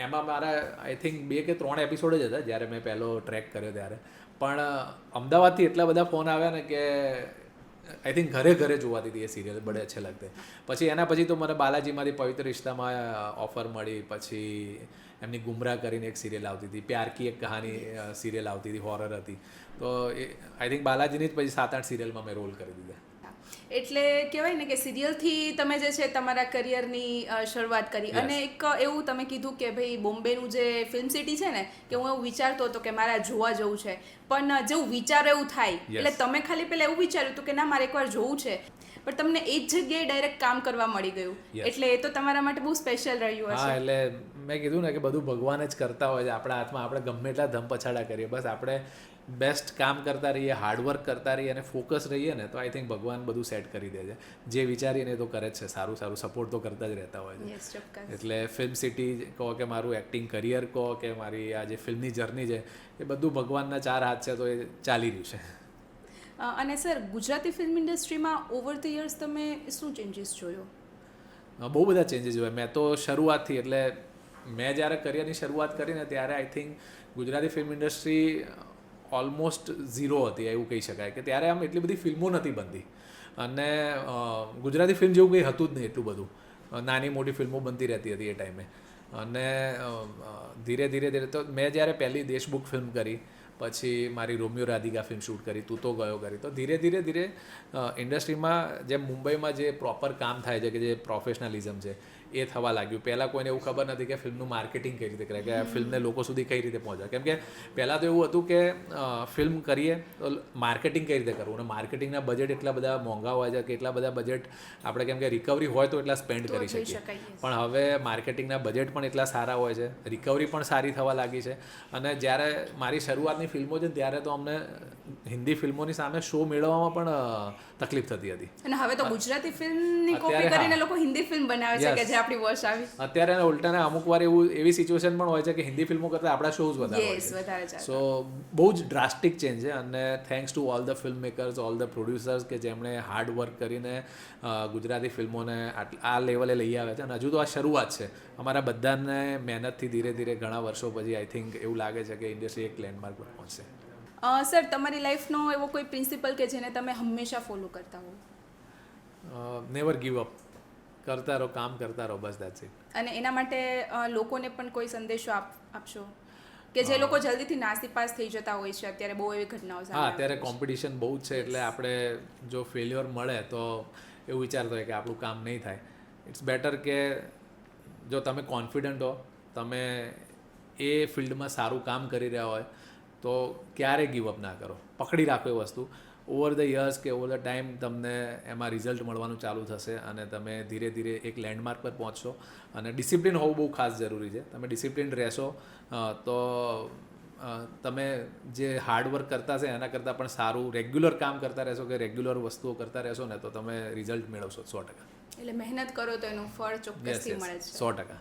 એમાં મારા આઈ થિંક 2 કે 3 એપિસોડ જ હતા જ્યારે મેં પહેલો ટ્રેક કર્યો ત્યારે. પણ અમદાવાદથી એટલા બધા ફોન આવ્યા ને કે આઈ થિંક ઘરે ઘરે જોવાતી હતી એ સિરિયલ બડે અચ્છે લગતે. પછી એના પછી તો મને બાલાજીમાંથી પવિત્ર રિશ્તામાં ઓફર મળી. પછી એમની ગુમરાહ કરીને એક સિરિયલ આવતી હતી, પ્યાર કી એક કહાની સિરિયલ આવતી હતી, હોરર હતી. તો એ આઈ થિંક બાલાજીની જ પછી 7-8 સિરિયલમાં મેં રોલ કરી દીધા. એટલે કહેવાય ને કે સિરિયલથી તમે જે છે તમારા કરિયરની શરૂઆત કરી. અને એક એવું તમે કીધું કે ભાઈ બોમ્બેનું જે ફિલ્મ સિટી છે ને કે હું એવું વિચારતો હતો કે મારે જોવા જવું છે, પણ જેવું વિચારો એવું થાય. એટલે તમે ખાલી પહેલાં એવું વિચાર્યું હતું કે ના મારે એકવાર જોવું છે, પણ તમને એ જ જગ્યાએ ડાયરેક્ટ કામ કરવા મળી ગયું. એટલે એ તો તમારા માટે બહુ સ્પેશિયલ રહ્યું હશે. હા, એટલે મેં કીધું ને કે બધું ભગવાન જ કરતા હોય છે આપણા હાથમાં. આપણે ગમે એટલા ધમપછાડા કરીએ, બસ આપણે બેસ્ટ કામ કરતા રહીએ, હાર્ડવર્ક કરતા રહીએ અને ફોકસ રહીએ ને તો આઈ થિંક ભગવાન બધું સેટ કરી દે છે. જે વિચારીને એ તો કરે જ છે, સારું સારું સપોર્ટ તો કરતા જ રહેતા હોય છે. એટલે ફિલ્મ સિટી કહો કે મારું એક્ટિંગ કરિયર કહો કે મારી આ જે ફિલ્મની જર્ની છે એ બધું ભગવાનના 4 હાથ છે, તો એ ચાલી રહ્યું છે. અને સર, ગુજરાતી ફિલ્મ ઇન્ડસ્ટ્રીમાં ઓવર ધ યર્સ તમે શું ચેન્જીસ જોયો? બહુ બધા ચેન્જીસ જોયા. મેં તો શરૂઆતથી, એટલે મેં જ્યારે કરિયરની શરૂઆત કરીને ત્યારે I think Gujarati film industry almost zero હતી એવું કહી શકાય. કે ત્યારે આમ એટલી બધી ફિલ્મો નથી બનતી અને ગુજરાતી ફિલ્મ જેવું કંઈ હતું જ નહીં એટલું બધું. નાની મોટી ફિલ્મો બનતી રહેતી હતી એ ટાઈમે. અને ધીરે ધીરે તો મેં જ્યારે પહેલી દેશબુક ફિલ્મ કરી, પછી મારી રોમિયો રાધિકા ફિલ્મ શૂટ કરી, તું તો ગયો કરી, તો ધીરે ધીરે ઇન્ડસ્ટ્રીમાં જેમ મુંબઈમાં જે પ્રોપર કામ થાય છે કે જે પ્રોફેશનલિઝમ છે એ થવા લાગ્યું. પહેલાં કોઈને એવું ખબર નથી કે ફિલ્મનું માર્કેટિંગ કઈ રીતે કરે, કે ફિલ્મને લોકો સુધી કઈ રીતે પહોંચાડે. કેમ કે પહેલાં તો એવું હતું કે ફિલ્મ કરીએ તો માર્કેટિંગ કઈ રીતે કરવું, અને માર્કેટિંગના બજેટ એટલા બધા મોંઘા હોય છે કે એટલા બધા બજેટ આપણે કેમ કે રિકવરી હોય તો એટલા સ્પેન્ડ કરી શકીએ. પણ હવે માર્કેટિંગના બજેટ પણ એટલા સારા હોય છે, રિકવરી પણ સારી થવા લાગી છે. અને જ્યારે મારી શરૂઆતની ફિલ્મો છે ત્યારે તો અમને હિન્દી ફિલ્મોની સામે શો મેળવવામાં પણ તકલીફ થતી હતી. અને હવે તો ગુજરાતી ફિલ્મની કોપી કરીને લોકો હિન્દી ફિલ્મ બનાવે છે કે જે આપણી વર્ષ આવી. અત્યારે ઉલટાને અમુક વાર એવી સિચ્યુએશન પણ હોય છે કે હિન્દી ફિલ્મો કરતાં આપણા શોઝ વધારે હોય છે. સો બહુ જ ડ્રાસ્ટિક ચેન્જ છે. અને thanks to all the film makers, all the producers કે જેમણે હાર્ડ વર્ક કરીને ગુજરાતી ફિલ્મોને આ લેવલે લઈ આવે છે. અને હજુ તો આ શરૂઆત છે. અમારા બધાને મહેનતથી ધીરે ધીરે ઘણા વર્ષો પછી આઈ થિંક એવું લાગે છે કે ઇન્ડસ્ટ્રી એક લેન્ડમાર્ક પર પહોંચશે. સર, તમારી લાઈફનો એવો કોઈ પ્રિન્સિપલ કે જેને તમે હંમેશા ફોલો કરતા હો? Never give up. કરતા રહો, કામ કરતા રહો, બસ દેટ્સ ઇટ. અને એના માટે લોકોને પણ કોઈ સંદેશો આપશો કે જે લોકો જલ્દીથી નાસીપાસ થઈ જતા હોય છે? અત્યારે બહુ એવી ઘટનાઓ સામે. હા, અત્યારે કોમ્પિટિશન બહુ જ છે. એટલે આપણે જો ફેલ્યોર મળે તો એવું વિચારતો હોય કે આપણું કામ નહીં થાય. ઇટ્સ બેટર કે જો તમે કોન્ફિડન્ટ હો, તમે એ ફિલ્ડમાં સારું કામ કરી રહ્યા હોય તો ક્યારેય ગીવઅપ ના કરો. પકડી રાખો એ વસ્તુ. ઓવર ધ યર્સ કે ઓવર ધ ટાઈમ તમને એમાં રિઝલ્ટ મળવાનું ચાલુ થશે અને તમે ધીરે ધીરે એક લેન્ડમાર્ક પર પહોંચશો. અને ડિસિપ્લિન હોવું બહુ ખાસ જરૂરી છે. તમે ડિસિપ્લિન રહેશો તો તમે જે હાર્ડવર્ક કરતા છે એના કરતાં પણ સારું રેગ્યુલર કામ કરતા રહેશો કે રેગ્યુલર વસ્તુઓ કરતા રહેશો ને તો તમે રિઝલ્ટ મેળવશો 100%. એટલે મહેનત કરો તો એનું ફળ ચોક્કસથી મળે છે. 100%.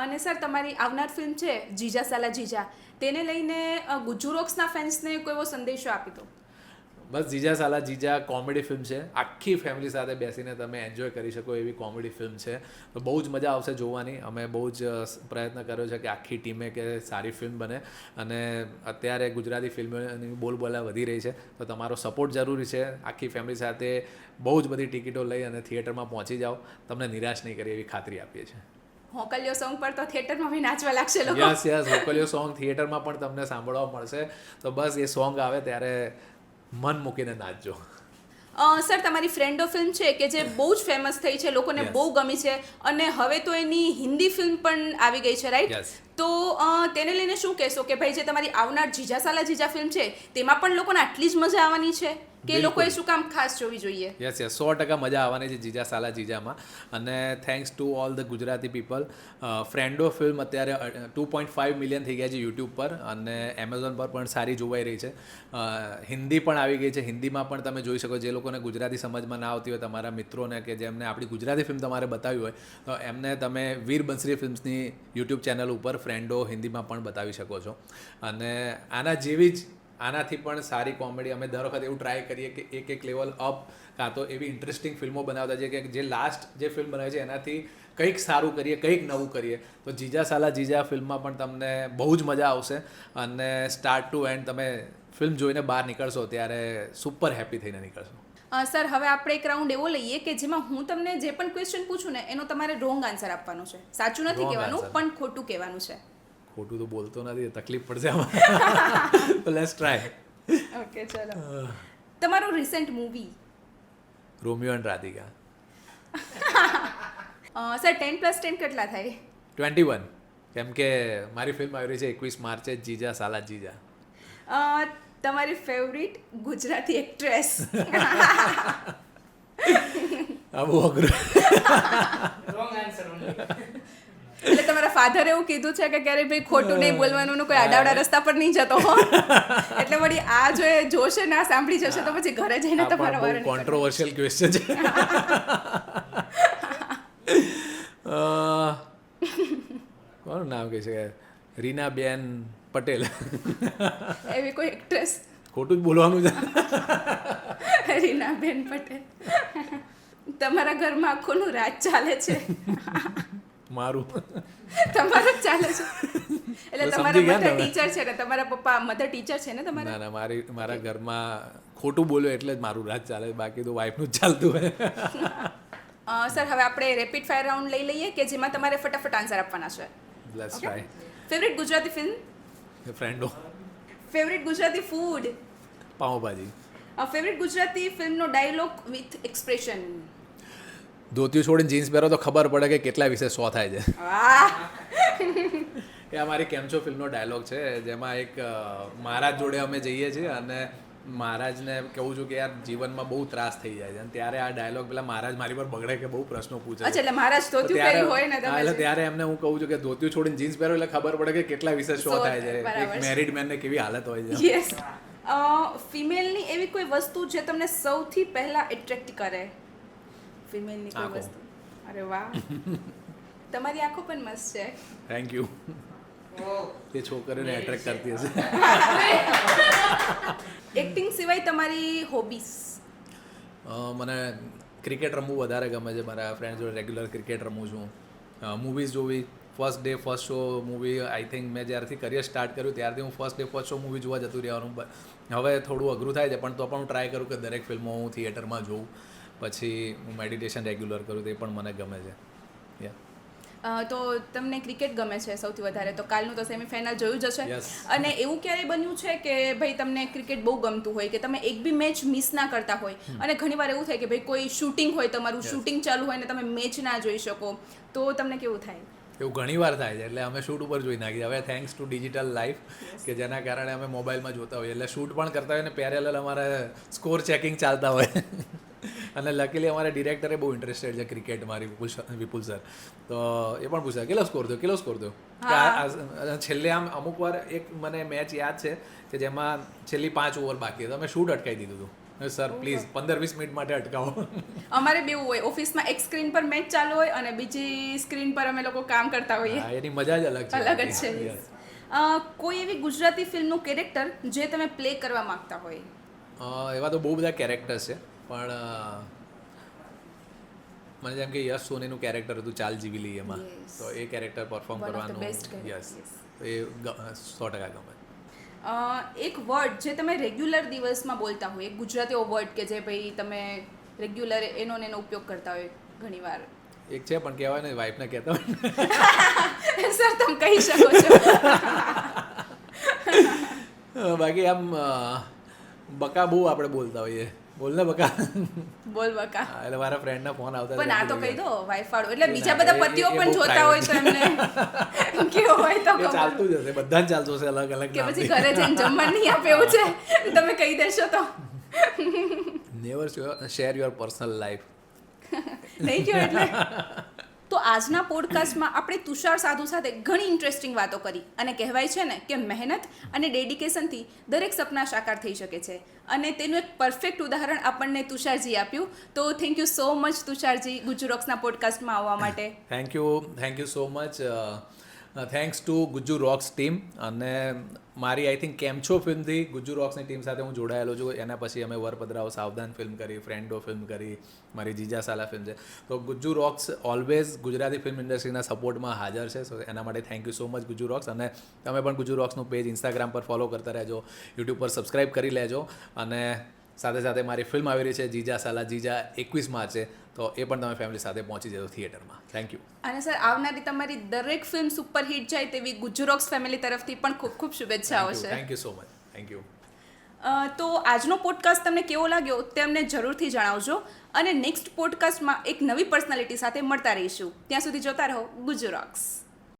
અને સર, તમારી આવનાર ફિલ્મ છે જીજા સાલા જીજા, તેને લઈને ગુજ્જુ રોક્સના ફેન્સને કોઈ એવો સંદેશો આપી દો. બસ જીજા સાલા જીજા કોમેડી ફિલ્મ છે, આખી ફેમિલી સાથે બેસીને તમે એન્જોય કરી શકો એવી કોમેડી ફિલ્મ છે. તો બહુ જ મજા આવશે જોવાની. અમે બહુ જ પ્રયત્ન કર્યો છે કે આખી ટીમે કે સારી ફિલ્મ બને, અને અત્યારે ગુજરાતી ફિલ્મોની બોલબાલા વધી રહી છે, તો તમારો સપોર્ટ જરૂરી છે. આખી ફેમિલી સાથે બહુ જ બધી ટિકિટો લઈ અને થિયેટરમાં પહોંચી જાઓ, તમને નિરાશ નહીં કરે એવી ખાતરી આપીએ છીએ. હોકલિયો સોંગ પર તો થિયેટરમાં બી નાચવા લાગશે લોકો. યસ હોકલિયો સોંગ થિયેટરમાં પણ તમને સાંભળવા મળશે. તો બસ એ સોંગ આવે ત્યારે મન મૂકીને નાચજો. સર, તમારી ફ્રેન્ડો ફિલ્મ છે કે જે બહુ જ ફેમસ થઈ છે, લોકોને Yes. બહુ ગમી છે, અને હવે તો એની હિન્દી ફિલ્મ પણ આવી ગઈ છે, રાઈટ? Yes. તો તેને લઈને શું કહેશો કે ભાઈ જે તમારી આવનાર જીજા સાલા જીજા ફિલ્મ છે તેમાં પણ લોકોને આટલી જ મજા આવવાની છે કે બિલકુલ. લોકોએ શું કામ ખાસ જોવી જોઈએ? યસ 100% મજા આવવાની છે જીજા સાલા જીજામાં. અને thanks to all the Gujarati people. Frendo film અત્યારે 2.5 મિલિયન થઈ ગયા છે યુટ્યુબ પર, અને એમેઝોન પર પણ સારી જોવાઈ રહી છે. હિન્દી પણ આવી ગઈ છે, હિન્દીમાં પણ તમે જોઈ શકો. જે લોકોને ગુજરાતી સમજમાં ના આવતી હોય, તમારા મિત્રોને કે જેમને આપણી ગુજરાતી ફિલ્મ તમારે બતાવી હોય, તો એમને તમે વીર બંસરી ફિલ્મ્સની યુટ્યુબ ચેનલ ઉપર ફ્રેન્ડો હિન્દીમાં પણ બતાવી શકો છો. અને આના જેવી જ, આનાથી પણ સારી કોમેડી અમે દર વખત એવું ટ્રાય કરીએ કે એક લેવલ અપ, કાં તો એવી ઇન્ટરેસ્ટિંગ ફિલ્મો બનાવતા છે કે જે લાસ્ટ જે ફિલ્મ બનાવી છે એનાથી કંઈક સારું કરીએ, કંઈક નવું કરીએ. તો જીજા સાલા જીજા ફિલ્મમાં પણ તમને બહુ જ મજા આવશે, અને સ્ટાર્ટ ટુ એન્ડ તમે ફિલ્મ જોઈને બહાર નીકળશો ત્યારે સુપર હેપી થઈને નીકળશો. સર, હવે આપણે એક રાઉન્ડ એવો લઈએ કે જેમાં હું તમને જે પણ ક્વેશ્ચન પૂછું ને એનો તમારે રોંગ આન્સર આપવાનો છે. સાચું નથી Wrong કહેવાનું, answer. પણ ખોટું કહેવાનું છે. ખોટું તો બોલતો નથી, તકલીફ પડશે આમાં. તો લેટ્સ ટ્રાય. ઓકે, ચલો. તમારું recent movie? Romeo and Radhika. Sir, 10+10 કેટલા થાય? 21. કેમ કે મારી ફિલ્મ આવી રહી છે 21 માર્ચે, જીજા સાલા જીજા. તમારી ફેવરિટ ગુજરાતી એક્ટ્રેસ? આ બહુ અઘરું. એટલે તમારા ફાધર એવું કીધું છે કે ક્યારે ભાઈ ખોટું નહીં બોલવાનું ને કોઈ આડાવડા રસ્તા પર નહીં જતો હો. એટલે વળી આ જો એ જોશે ને આ સાંભળી જશે તો પછી ઘરે જઈને તમારા વારે નહીં કોન્ટ્રોવર્શિયલ ક્વેશ્ચન છે. કોનું નામ કહે છે? રીનાબેન પટેલ. કરવાની. એવી કોઈ એક્ટ્રેસ? ખોટું જ બોલવાનું છે. રીનાબેન પટેલ. તમારા ઘરમાં આખોનું રાજ ચાલે છે? મારું. તમારું જ ચાલે છે? એટલે તો તમારા સમજી ગયા ને મધર હવે. ટીચર છે ને? તમારા પપ્પા મધર ટીચર છે ને તમારા? ના મારા ઘરમાં ખોટું બોલ્યો એટલે જ મારું રાજ ચાલે, બાકી તો વાઈફનું જ ચાલતું હોય. સર, હવે આપણે રેપિડ ફાયર રાઉન્ડ લઈ લઈએ કે જેમાં તમારે ફટાફટ આન્સર આપવાના છે. Let's try. Favourite Gujarati film? Frendo. Favourite Gujarati food? Pav bhaji. Favourite Gujarati ફિલ્મનો ડાયલોગ વિથ એક્સપ્રેશન? ધોતિયું છોડીને જીન્સ પહેરો તો ખબર પડે કે કેટલા વિશે 100 થાય છે. વાહ! એ અમારી કેમચો ફિલ્મનો ડાયલોગ છે, જેમાં એક મહારાજ જોડે અમે જઈએ છીએ અને મહારાજને કહું છું કે યાર જીવનમાં બહુ ત્રાસ થઈ જાય છે, અને ત્યારે આ ડાયલોગ પેલા મહારાજ મારી પર બગડે કે બહુ પ્રશ્નો પૂછે અચ્છા, છે. એટલે મહારાજ તો ધોતિયું પહેર્યું હોય ને હા, એટલે તમે? ત્યારે એમને હું કહું છું કે ધોતિયું છોડીને જીન્સ પહેરો એટલે ખબર પડે કે કેટલા વિશે 100 થાય છે. બરાબર એક છે. મેરિડ મેનને કેવી હાલત હોય છે. યસ. ફિમેલની એવી કોઈ વસ્તુ જે તમને સૌથી પહેલા એટ્રેક્ટ કરે? ફિમેલની કોઈ આંખો. વસ્તુ? અરે વાહ! તમારી આંખો પણ મસ્ત છે. Thank you. એ છોકરીને એટ્રેક્ટ કરતી હશે. એક્ટિંગ સિવાય તમારી હોબીસ? મને ક્રિકેટ રમવું વધારે ગમે છે. મારા ફ્રેન્ડ જોડે રેગ્યુલર ક્રિકેટ રમું છું. મૂવીઝ જોવી. First day first show movie, I think મેં જ્યારથી કરિયર સ્ટાર્ટ કર્યું ત્યારથી હું first day first show movie જોવા જતું રહેવાનું. હવે થોડું અઘરું થાય છે, પણ તો પણ હું ટ્રાય કરું કે દરેક ફિલ્મો હું થિયેટરમાં જોઉં. પછી હું મેડિટેશન રેગ્યુલર કરું, તે પણ મને ગમે છે. તો તમને ક્રિકેટ ગમે છે સૌથી વધારે, તો કાલનું તો સેમીફાઇનલ જોયું જ હશે. Yes. અને એવું ક્યારેય બન્યું છે કે ભાઈ તમને ક્રિકેટ બહુ ગમતું હોય કે તમે એક બી મેચ મિસ ના કરતા હોય, અને ઘણીવાર એવું થાય કે ભાઈ કોઈ શૂટિંગ હોય, તમારું Yes. શૂટિંગ ચાલુ હોય ને તમે મેચ ના જોઈ શકો, તો તમને કેવું થાય? એવું ઘણીવાર થાય છે, એટલે અમે શૂટ ઉપર જોઈ નાખીએ. હવે થેન્ક્સ ટુ ડિજિટલ લાઈફ કે જેના કારણે અમે મોબાઈલમાં જોતા હોઈએ, એટલે શૂટ પણ કરતા હોય ને પેરેલલ અમારે સ્કોર ચેકિંગ ચાલતા હોય. અને લકીલી અમારા ડિરેક્ટરે બહુ ઇન્ટરેસ્ટેડ છે ક્રિકેટમાં, વિપુલ સર. તો એ પણ પૂછે કેટલો સ્કોર થયો. છેલ્લે આમ અમુક વાર એક મને મેચ યાદ છે કે જેમાં છેલ્લી 5 ઓવર બાકી હતી, અમે શૂટ અટકાવી દીધું હતું. સર પ્લીઝ 15-20 મિનિટ માટે અટકાવો. અમારે બેવું હોય, ઓફિસમાં એક સ્ક્રીન પર મેચ ચાલુ હોય અને બીજી સ્ક્રીન પર અમે લોકો કામ કરતા હોઈએ. હા, એની મજા જ અલગ છે. અલગ જ છે. કોઈ એવી ગુજરાતી ફિલ્મનું કેરેક્ટર જે તમે પ્લે કરવા માંગતા હોય? એવા તો બહુ બધા કેરેક્ટર્સ છે પણ મને જેમ કે યશ સોનીનું કેરેક્ટર હતું ચાલ જીવી લઈએ એમાં, Yes. તો એ character perform One of the કરવાનું best characters, યસ, yes. તો એ 100% ગમે. એક વર્ડ જે તમે રેગ્યુલર દિવસમાં બોલતા હોય, એક ગુજરાતી એવો વર્ડ કે જે ભાઈ તમે રેગ્યુલર એનો ને એનો ઉપયોગ કરતા હોય ઘણીવાર. એક છે પણ કહેવાય ને, વાઈફને કહેતા હોય સર તમે કહી શકો છો. બાકી આમ બકા બહુ આપણે બોલતા હોઈએ, બોલ ને બકા. બોલ બકા. હા, એટલે મારા ફ્રેન્ડના ફોન આવતા પણ આ તો હતા કહી દો વાઈફ વાળું, એટલે એ બીજા ના, બધા એ પતિઓ બહુ પણ જોતા હોય તો એમને કેવો હોય તો એ ખબર. ચાલતું જ હશે, બધાને ચાલતું હશે અલગ અલગ કે પછી નામથી. ઘરે જઈને જમવા નહીં આપે એવું છે, તમે કહી દેશો તો never share your personal life. નહીં કહો એટલે. તો આજના પોડકાસ્ટમાં આપણે તુષાર સાધુ સાથે ઘણી ઇન્ટરેસ્ટિંગ વાતો કરી, અને કહેવાય છે ને કે મહેનત અને ડેડિકેશનથી દરેક સપના સાકાર થઈ શકે છે, અને તેનું એક પરફેક્ટ ઉદાહરણ આપણને તુષારજી આપ્યું. તો thank you so much Tusharji Gujju રોક્સના પોડકાસ્ટમાં આવવા માટે. Thank you so much. Thanks to Gujju Rocks team, અને મારી આઈ થિંક કેમછો ફિલ્મથી ગુજ્જુ રોક્સની ટીમ સાથે હું જોડાયેલો છું. એના પછી અમે વરપદરાઓ સાવધાન ફિલ્મ કરી, ફ્રેન્ડો ફિલ્મ કરી, મારી જીજા સાલા ફિલ્મ છે. તો ગુજ્જુ રોક્સ ઓલવેઝ ગુજરાતી ફિલ્મ ઇન્ડસ્ટ્રીના સપોર્ટમાં હાજર છે. સો એના માટે thank you so much Gujju Rocks. અને તમે પણ ગુજ્જુ રોક્સનું પેજ ઇન્સ્ટાગ્રામ પર ફોલો કરતા રહેજો, યુટ્યુબ પર સબસ્ક્રાઈબ કરી લેજો. અને સાથે સાથે મારી ફિલ્મ આવી રહી છે જીજા સાલા, જીજા 21 માર્ચે, તો એ પણ તમે ફેમિલી સાથે પહોંચી જજો થિયેટરમાં. Thank you. અને સર આવનારી તમારી દરેક ફિલ્મ સુપર હિટ જાય તેવી ગુજ્જુ રોક્સ ફેમિલી તરફથી પણ ખૂબ ખૂબ શુભેચ્છાઓ છે. Thank you so much. Thank you. તો આજનો પોડકાસ્ટ તમને કેવો લાગ્યો તે અમને જરૂરથી જણાવજો, અને નેક્સ્ટ પોડકાસ્ટમાં એક નવી પર્સનાલિટી સાથે મળતા રહીશું. ત્યાં સુધી જોતા રહો ગુજ્જુ રોક્સ.